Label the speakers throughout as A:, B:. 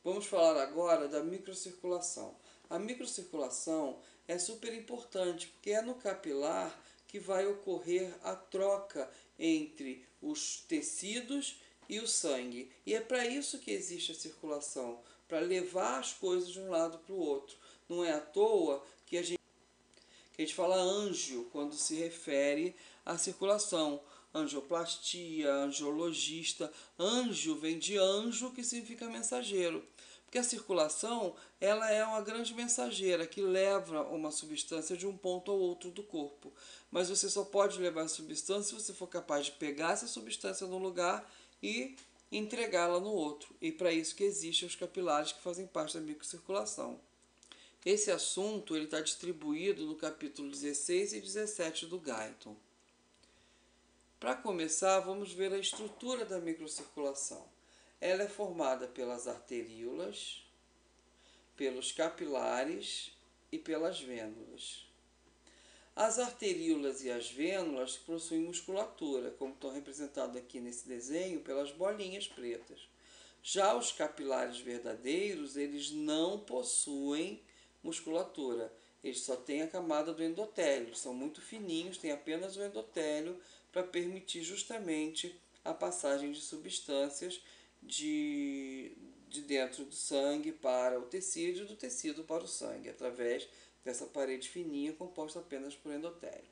A: Vamos falar agora da microcirculação. A microcirculação é super importante porque é no capilar que vai ocorrer a troca entre os tecidos e o sangue. E é para isso que existe a circulação, para levar as coisas de um lado para o outro. Não é à toa que a gente fala anjo quando se refere à circulação. Angioplastia, angiologista. Anjo vem de anjo, que significa mensageiro. Porque a circulação, ela é uma grande mensageira que leva uma substância de um ponto ao outro do corpo. Mas você só pode levar a substância se você for capaz de pegar essa substância num lugar e entregá-la no outro. E para isso que existem os capilares que fazem parte da microcirculação. Esse assunto está distribuído no capítulo 16 e 17 do Guyton. Para começar, vamos ver a estrutura da microcirculação. Ela é formada pelas arteríolas, pelos capilares e pelas vênulas. As arteríolas e as vênulas possuem musculatura, como estão representadas aqui nesse desenho pelas bolinhas pretas. Já os capilares verdadeiros, eles não possuem musculatura. Eles só têm a camada do endotélio, eles são muito fininhos, têm apenas o endotélio para permitir justamente a passagem de substâncias de dentro do sangue para o tecido e do tecido para o sangue, através dessa parede fininha composta apenas por endotélio.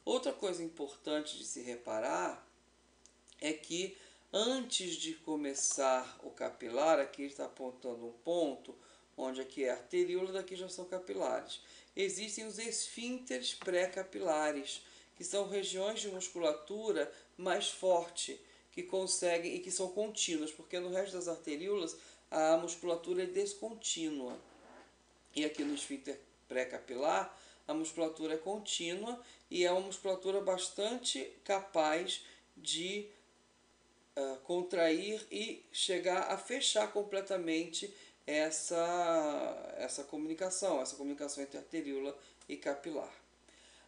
A: Outra coisa importante de se reparar é que antes de começar o capilar, aqui está apontando um ponto, onde aqui é arteríola, daqui já são capilares. Existem os esfínteres pré-capilares, que são regiões de musculatura mais forte, que conseguem e que são contínuas, porque no resto das arteríolas a musculatura é descontínua. E aqui no esfíncter pré-capilar, a musculatura é contínua e é uma musculatura bastante capaz de contrair e chegar a fechar completamente essa comunicação entre arteríola e capilar.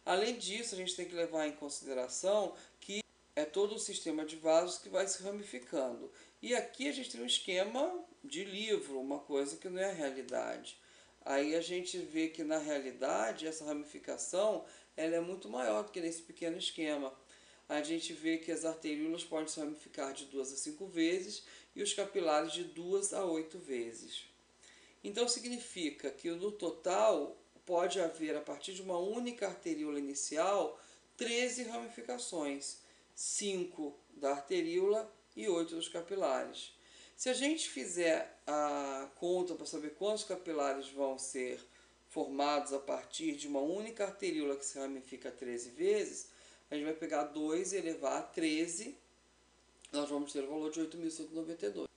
A: Além disso, a gente tem que levar em consideração que é todo o sistema de vasos que vai se ramificando. E aqui a gente tem um esquema de livro, uma coisa que não é a realidade. Aí a gente vê que na realidade essa ramificação ela é muito maior do que nesse pequeno esquema. A gente vê que as arteríolas podem se ramificar de 2 a 5 vezes e os capilares de 2 a 8 vezes. Então significa que no total pode haver, a partir de uma única arteríola inicial, 13 ramificações, 5 da arteríola e 8 dos capilares. Se a gente fizer a conta para saber quantos capilares vão ser formados a partir de uma única arteríola que se ramifica 13 vezes, a gente vai pegar 2 e elevar a 13, nós vamos ter o valor de 8.192.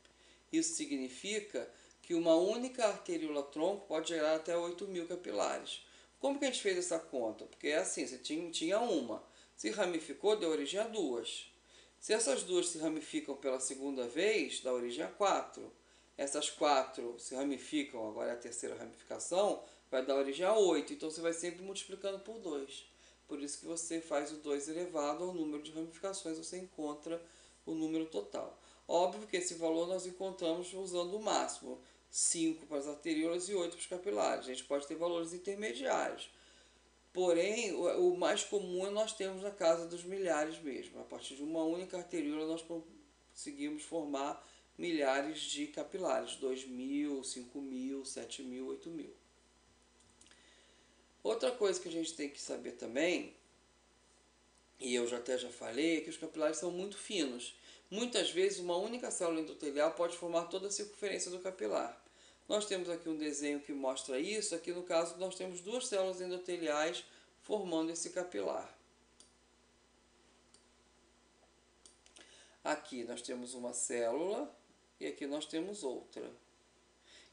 A: Isso significa que uma única arteríola-tronco pode gerar até 8.000 capilares. Como que a gente fez essa conta? Porque é assim, você tinha uma, se ramificou, deu origem a 2. Se essas 2 se ramificam pela segunda vez, dá origem a 4. Essas 4 se ramificam, agora é a terceira ramificação, vai dar origem a 8. Então você vai sempre multiplicando por 2. Por isso que você faz o 2 elevado ao número de ramificações, você encontra o número total. Óbvio que esse valor nós encontramos usando o máximo, 5 para as arteríolas e 8 para os capilares. A gente pode ter valores intermediários. Porém, o mais comum é nós termos na casa dos milhares mesmo. A partir de uma única arteríola nós conseguimos formar milhares de capilares, 2.000, 5.000, 7.000, 8.000. Outra coisa que a gente tem que saber também, e eu até já falei, é que os capilares são muito finos. Muitas vezes uma única célula endotelial pode formar toda a circunferência do capilar. Nós temos aqui um desenho que mostra isso. Aqui no caso nós temos 2 células endoteliais formando esse capilar. Aqui nós temos uma célula e aqui nós temos outra.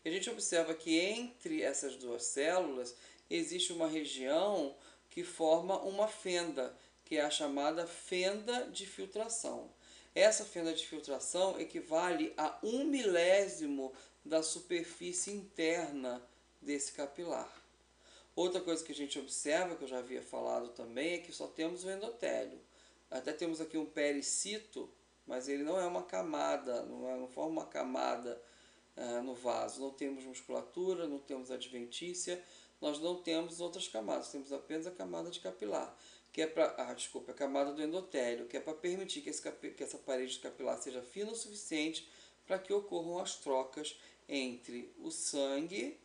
A: E a gente observa que entre essas 2 células existe uma região que forma uma fenda, que é a chamada fenda de filtração. Essa fenda de filtração equivale a 1/1000 da superfície interna desse capilar. Outra coisa que a gente observa, que eu já havia falado também, é que só temos o endotélio. Até temos aqui um pericito, mas ele não é uma camada, não forma uma camada no vaso. Não temos musculatura, não temos adventícia, nós não temos outras camadas, temos apenas a camada de capilar, que é para, a camada do endotélio, que é para permitir que essa parede capilar seja fina o suficiente para que ocorram as trocas entre o sangue,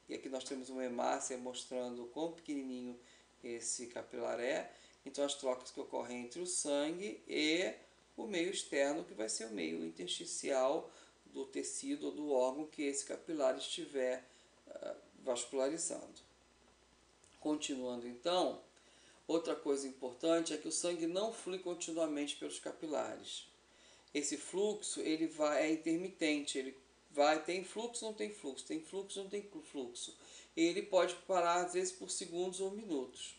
A: e aqui nós temos uma hemácia mostrando o quão pequenininho esse capilar é, então as trocas que ocorrem entre o sangue e o meio externo, que vai ser o meio intersticial do tecido ou do órgão que esse capilar estiver vascularizando. Continuando então, outra coisa importante é que o sangue não flui continuamente pelos capilares. Esse fluxo é intermitente, tem fluxo, não tem fluxo, tem fluxo, não tem fluxo. Ele pode parar às vezes por segundos ou minutos.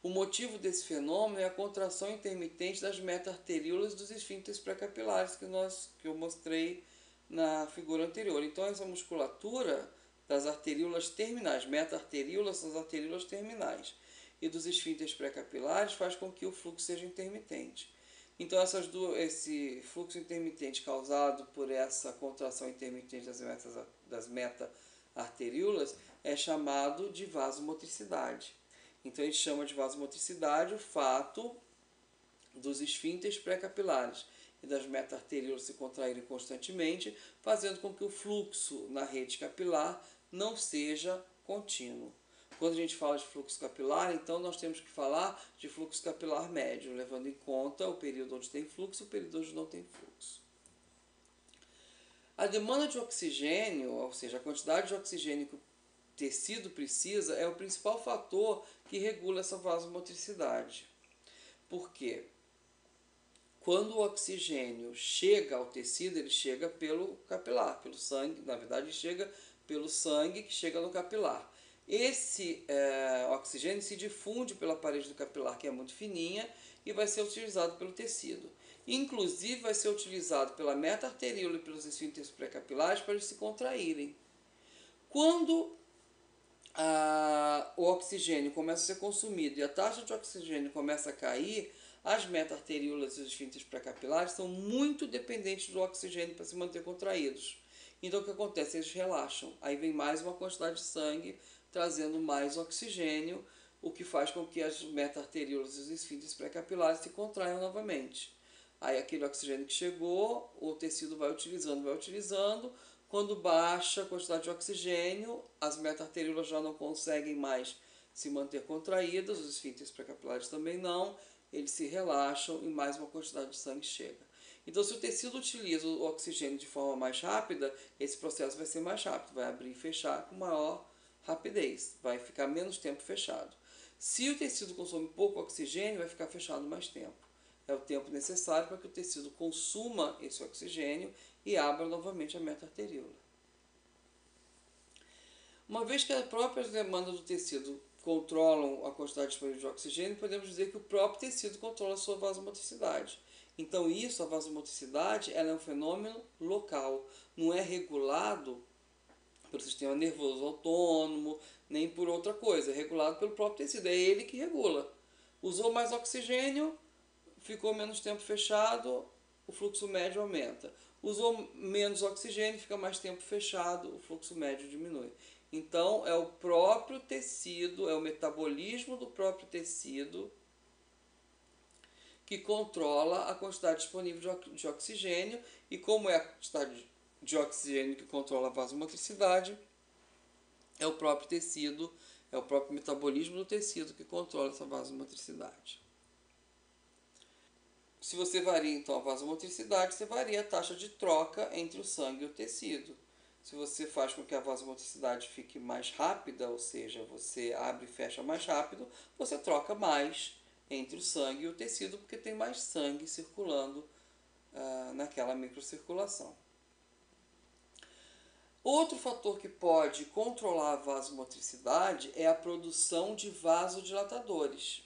A: O motivo desse fenômeno é a contração intermitente das meta-arteríolas dos esfíncteres pré-capilares que eu mostrei na figura anterior. Então essa musculatura das arteríolas terminais, meta-arteríolas são as arteríolas terminais, e dos esfíncteres pré-capilares faz com que o fluxo seja intermitente. Então esse fluxo intermitente causado por essa contração intermitente das meta-arteríolas é chamado de vasomotricidade. Então a gente chama de vasomotricidade o fato dos esfíncteres pré-capilares e das meta-arteríolas se contraírem constantemente, fazendo com que o fluxo na rede capilar não seja contínuo. Quando a gente fala de fluxo capilar, então nós temos que falar de fluxo capilar médio, levando em conta o período onde tem fluxo e o período onde não tem fluxo. A demanda de oxigênio, ou seja, a quantidade de oxigênio que o tecido precisa, é o principal fator que regula essa vasomotricidade. Por quê? Quando o oxigênio chega ao tecido, ele chega pelo capilar, pelo sangue, na verdade chega pelo sangue que chega no capilar. Esse oxigênio se difunde pela parede do capilar, que é muito fininha, e vai ser utilizado pelo tecido. Inclusive vai ser utilizado pela meta-arteríola e pelos esfíncteres pré-capilares para eles se contraírem. Quando o oxigênio começa a ser consumido e a taxa de oxigênio começa a cair, as meta-arteríolas e os esfíncteres pré-capilares são muito dependentes do oxigênio para se manter contraídos. Então o que acontece? Eles relaxam. Aí vem mais uma quantidade de sangue trazendo mais oxigênio, o que faz com que as meta-arteríolas e os esfíncteres pré-capilares se contraiam novamente. Aí aquele oxigênio que chegou, o tecido vai utilizando. Quando baixa a quantidade de oxigênio, as meta-arteríolas já não conseguem mais se manter contraídas, os esfíncteres pré-capilares também não, eles se relaxam e mais uma quantidade de sangue chega. Então, se o tecido utiliza o oxigênio de forma mais rápida, esse processo vai ser mais rápido, vai abrir e fechar com maior rapidez, vai ficar menos tempo fechado. Se o tecido consome pouco oxigênio, vai ficar fechado mais tempo. É o tempo necessário para que o tecido consuma esse oxigênio e abra novamente a meta-arteríola. Uma vez que as próprias demandas do tecido controlam a quantidade disponível de oxigênio, podemos dizer que o próprio tecido controla a sua vasomotricidade. Então a vasomotricidade, ela é um fenômeno local, não é regulado pelo sistema nervoso autônomo, nem por outra coisa, é regulado pelo próprio tecido, é ele que regula. Usou mais oxigênio, ficou menos tempo fechado, o fluxo médio aumenta. Usou menos oxigênio, fica mais tempo fechado, o fluxo médio diminui. Então, é o próprio tecido, é o metabolismo do próprio tecido que controla a quantidade disponível de oxigênio, e como é a quantidade de oxigênio que controla a vasomotricidade, é o próprio tecido, é o próprio metabolismo do tecido que controla essa vasomotricidade. Se você varia então a vasomotricidade, você varia a taxa de troca entre o sangue e o tecido. Se você faz com que a vasomotricidade fique mais rápida, ou seja, você abre e fecha mais rápido, você troca mais entre o sangue e o tecido, porque tem mais sangue circulando naquela microcirculação. Outro fator que pode controlar a vasomotricidade é a produção de vasodilatadores.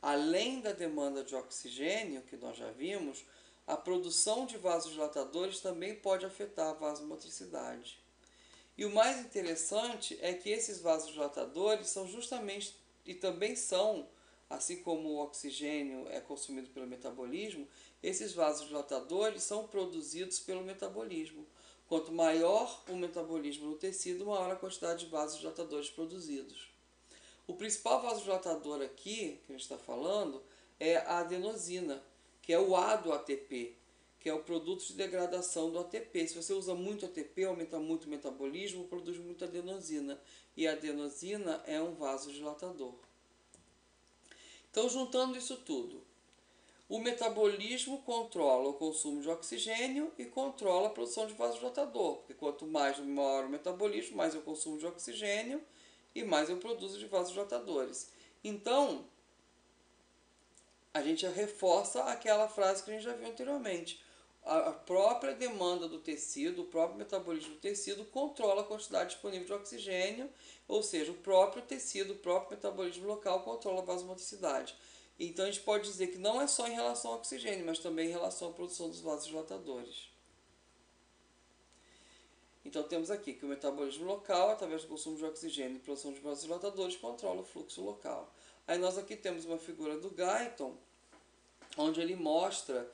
A: Além da demanda de oxigênio, que nós já vimos, a produção de vasodilatadores também pode afetar a vasomotricidade. E o mais interessante é que esses vasodilatadores são justamente, e também são, assim como o oxigênio é consumido pelo metabolismo, esses vasodilatadores são produzidos pelo metabolismo. Quanto maior o metabolismo no tecido, maior a quantidade de vasodilatadores produzidos. O principal vasodilatador aqui, que a gente está falando, é a adenosina, que é o A do ATP, que é o produto de degradação do ATP. Se você usa muito ATP, aumenta muito o metabolismo, produz muita adenosina. E a adenosina é um vasodilatador. Então, juntando isso tudo, o metabolismo controla o consumo de oxigênio e controla a produção de vasodilatador, porque quanto maior o metabolismo, mais eu consumo de oxigênio e mais eu produzo de vasodilatadores. Então, a gente reforça aquela frase que a gente já viu anteriormente. A própria demanda do tecido, o próprio metabolismo do tecido controla a quantidade disponível de oxigênio, ou seja, o próprio tecido, o próprio metabolismo local controla a vasomotricidade. Então a gente pode dizer que não é só em relação ao oxigênio, mas também em relação à produção dos vasodilatadores. Então temos aqui que o metabolismo local, através do consumo de oxigênio e produção de vasodilatadores, controla o fluxo local. Aí nós aqui temos uma figura do Guyton, onde ele mostra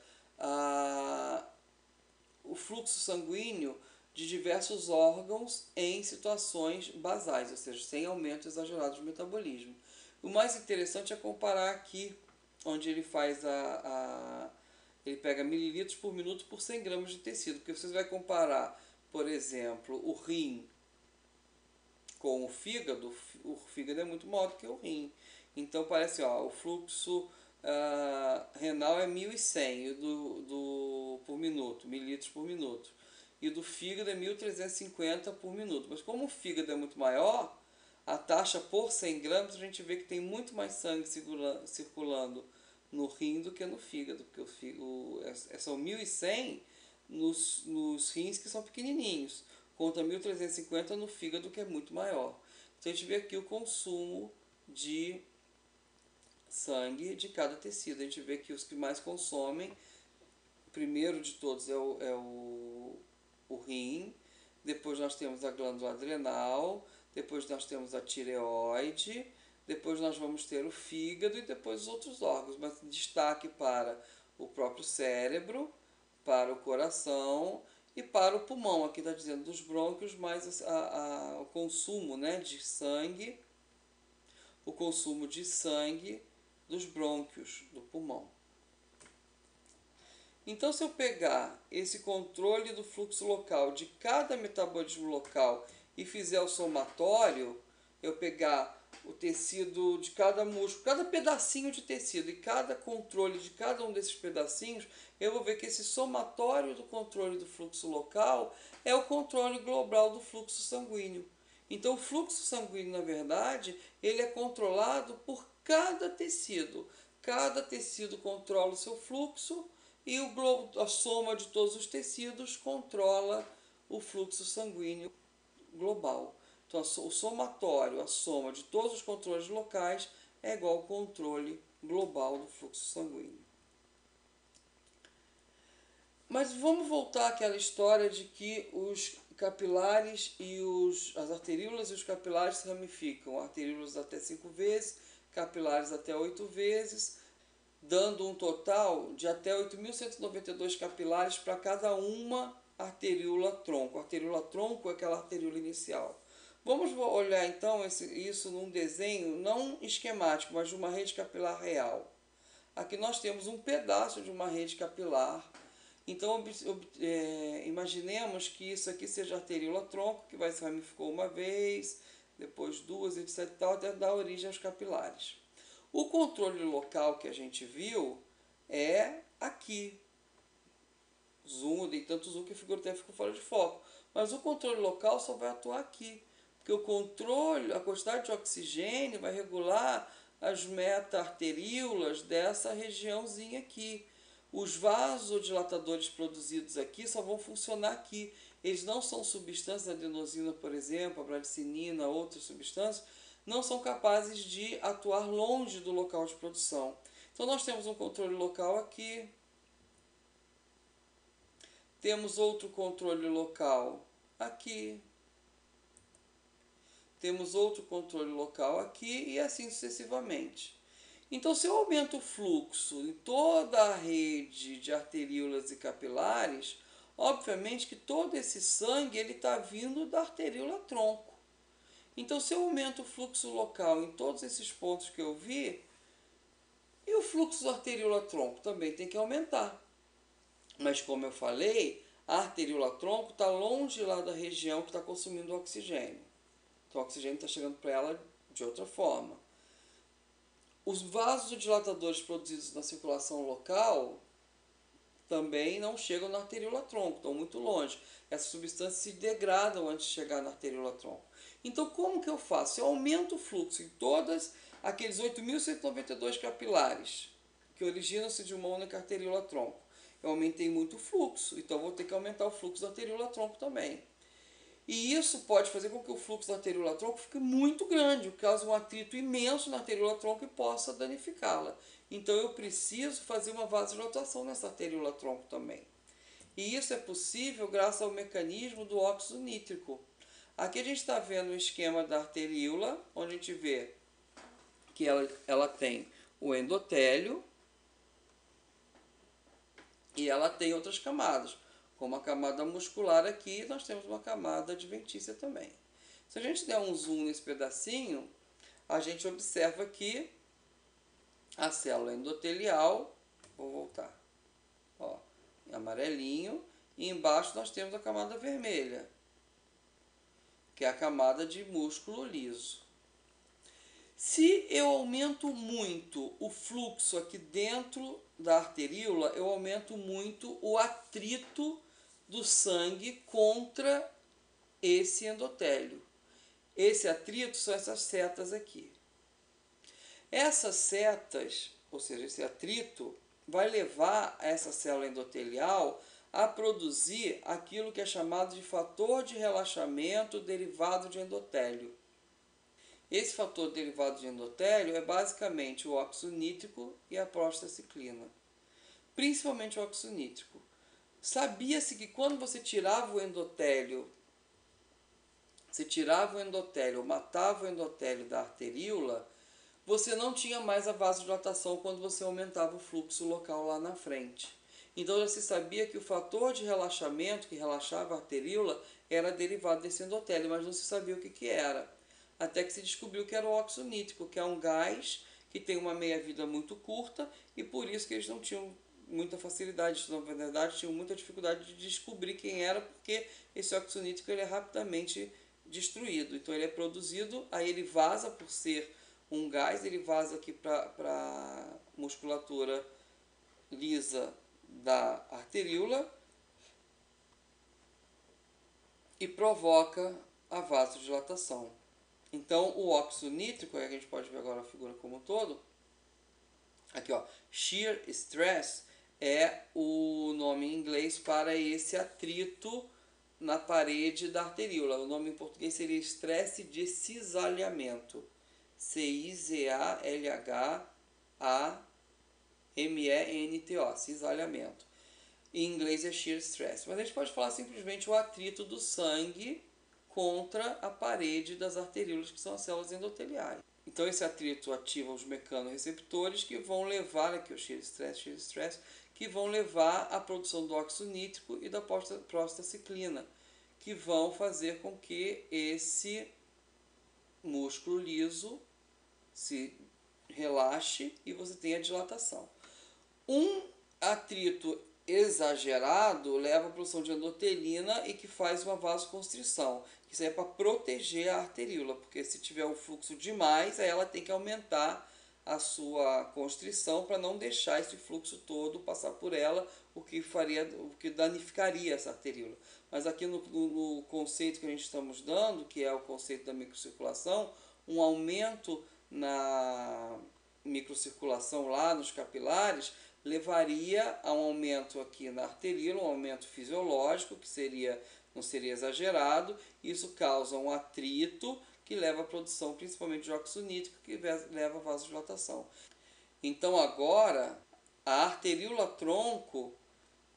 A: o fluxo sanguíneo de diversos órgãos em situações basais, ou seja, sem aumento exagerado de metabolismo. O mais interessante é comparar aqui, onde ele faz ele pega mililitros por minuto por 100 gramas de tecido, porque você vai comparar, por exemplo, o rim com o fígado é muito maior do que o rim. Então parece, o fluxo renal é 1.100 por minuto, mililitros por minuto. E do fígado é 1.350 por minuto. Mas como o fígado é muito maior, a taxa por 100 gramas, a gente vê que tem muito mais sangue circulando no rim do que no fígado. Porque são 1.100 nos rins, que são pequenininhos, contra 1.350 no fígado, que é muito maior. Então a gente vê aqui o consumo de sangue de cada tecido. A gente vê que os que mais consomem, o primeiro de todos é o rim, depois nós temos a glândula adrenal, depois nós temos a tireoide, depois nós vamos ter o fígado e depois os outros órgãos, mas destaque para o próprio cérebro, para o coração e para o pulmão. Aqui está dizendo dos brônquios, mais o consumo, de sangue, o consumo de sangue dos brônquios, do pulmão. Então, se eu pegar esse controle do fluxo local de cada metabolismo local e fizer o somatório, eu pegar o tecido de cada músculo, cada pedacinho de tecido e cada controle de cada um desses pedacinhos, eu vou ver que esse somatório do controle do fluxo local é o controle global do fluxo sanguíneo. Então, o fluxo sanguíneo, na verdade, ele é controlado por cada tecido. Cada tecido controla o seu fluxo e a soma de todos os tecidos controla o fluxo sanguíneo global. Então, o somatório, a soma de todos os controles locais é igual ao controle global do fluxo sanguíneo. Mas vamos voltar àquela história de que os capilares e as arteríolas e os capilares se ramificam. Arteríolas até 5 vezes, capilares até 8 vezes, dando um total de até 8.192 capilares para cada uma arteríola-tronco. A arteríola-tronco é aquela arteríola inicial. Vamos olhar então isso num desenho não esquemático, mas de uma rede capilar real. Aqui nós temos um pedaço de uma rede capilar. Então, imaginemos que isso aqui seja a arteríola-tronco, que vai se ramificou uma vez, depois duas, etc. até dar origem aos capilares. O controle local que a gente viu é aqui. Zoom, eu dei tanto zoom que a figura até ficou fora de foco. Mas o controle local só vai atuar aqui. Porque o controle, a quantidade de oxigênio vai regular as meta-arteríolas dessa regiãozinha aqui. Os vasodilatadores produzidos aqui só vão funcionar aqui. Eles não são substâncias, a adenosina, por exemplo, a bradicinina, outras substâncias, não são capazes de atuar longe do local de produção. Então, nós temos um controle local aqui. Temos outro controle local aqui. Temos outro controle local aqui e assim sucessivamente. Então, se eu aumento o fluxo em toda a rede de arteríolas e capilares, Obviamente que todo esse sangue ele está vindo da arteríola tronco. Então, se eu aumento o fluxo local em todos esses pontos que eu vi, e o fluxo da arteríola tronco também tem que aumentar. Mas, como eu falei, a arteríola tronco está longe lá da região que está consumindo o oxigênio. Então, o oxigênio está chegando para ela de outra forma. Os vasodilatadores produzidos na circulação local também não chegam na arteríola tronco, estão muito longe. Essas substâncias se degradam antes de chegar na arteríola tronco. Então, como que eu faço? Eu aumento o fluxo em todos aqueles 8.192 capilares que originam-se de uma única arteríola tronco. Eu aumentei muito o fluxo, então vou ter que aumentar o fluxo da arteríola tronco também. E isso pode fazer com que o fluxo da arteríola tronco fique muito grande, cause um atrito imenso na arteríola tronco e possa danificá-la. Então eu preciso fazer uma vasodilatação nessa arteríola tronco também. E isso é possível graças ao mecanismo do óxido nítrico. Aqui a gente está vendo o esquema da arteríola, onde a gente vê que ela tem o endotélio e ela tem outras camadas. Como a camada muscular aqui, nós temos uma camada adventícia também. Se a gente der um zoom nesse pedacinho, a gente observa que a célula endotelial, vou voltar, ó, em amarelinho, e embaixo nós temos a camada vermelha, que é a camada de músculo liso. Se eu aumento muito o fluxo aqui dentro da arteríola, eu aumento muito o atrito do sangue contra esse endotélio. Esse atrito são essas setas aqui. Essas setas, ou seja, esse atrito, vai levar essa célula endotelial a produzir aquilo que é chamado de fator de relaxamento derivado de endotélio. Esse fator derivado de endotélio é basicamente o óxido nítrico e a prostaciclina. Principalmente o óxido nítrico. Sabia-se que quando você tirava o endotélio, matava o endotélio da arteríola, você não tinha mais a vasodilatação quando você aumentava o fluxo local lá na frente. Então já se sabia que o fator de relaxamento que relaxava a arteríola era derivado desse endotélio, mas não se sabia o que era. Até que se descobriu que era o óxido nítrico, que é um gás que tem uma meia-vida muito curta e por isso que eles não tinham muita facilidade, na verdade tinham muita dificuldade de descobrir quem era, porque esse óxido nítrico ele é rapidamente destruído. Então ele é produzido, aí ele vaza por ser um gás, ele vaza aqui para a musculatura lisa da arteríola e provoca a vasodilatação. Então, o óxido nítrico, a gente pode ver agora a figura como um todo, aqui ó, shear stress é o nome em inglês para esse atrito na parede da arteríola. O nome em português seria estresse de cisalhamento. C-I-Z-A-L-H-A-M-E-N-T-O, cisalhamento. Em inglês é shear stress. Mas a gente pode falar simplesmente o atrito do sangue contra a parede das arteríolas, que são as células endoteliais. Então esse atrito ativa os mecanorreceptores que vão levar aqui o shear stress, que vão levar à produção do óxido nítrico e da prostaciclina, que vão fazer com que esse músculo liso se relaxe e você tenha dilatação. Um atrito exagerado leva à produção de endotelina e que faz uma vasoconstrição. Isso é para proteger a arteríola, porque se tiver um fluxo demais, aí ela tem que aumentar a sua constrição para não deixar esse fluxo todo passar por ela, o que danificaria essa arteríola. Mas aqui no conceito que a gente estamos dando, que é o conceito da microcirculação, um aumento na microcirculação lá nos capilares levaria a um aumento aqui na arteríola, um aumento fisiológico, que não seria exagerado. Isso causa um atrito que leva à produção principalmente de óxido nítrico, que leva à vasodilatação. Então agora, a arteríola tronco,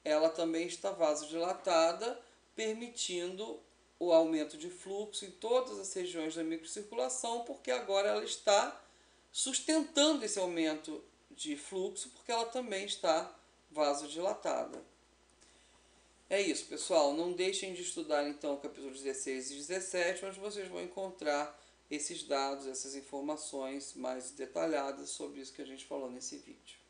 A: ela também está vasodilatada, permitindo o aumento de fluxo em todas as regiões da microcirculação, porque agora ela está sustentando esse aumento de fluxo, porque ela também está vasodilatada. É isso, pessoal. Não deixem de estudar então o capítulo 16 e 17, onde vocês vão encontrar esses dados, essas informações mais detalhadas sobre isso que a gente falou nesse vídeo.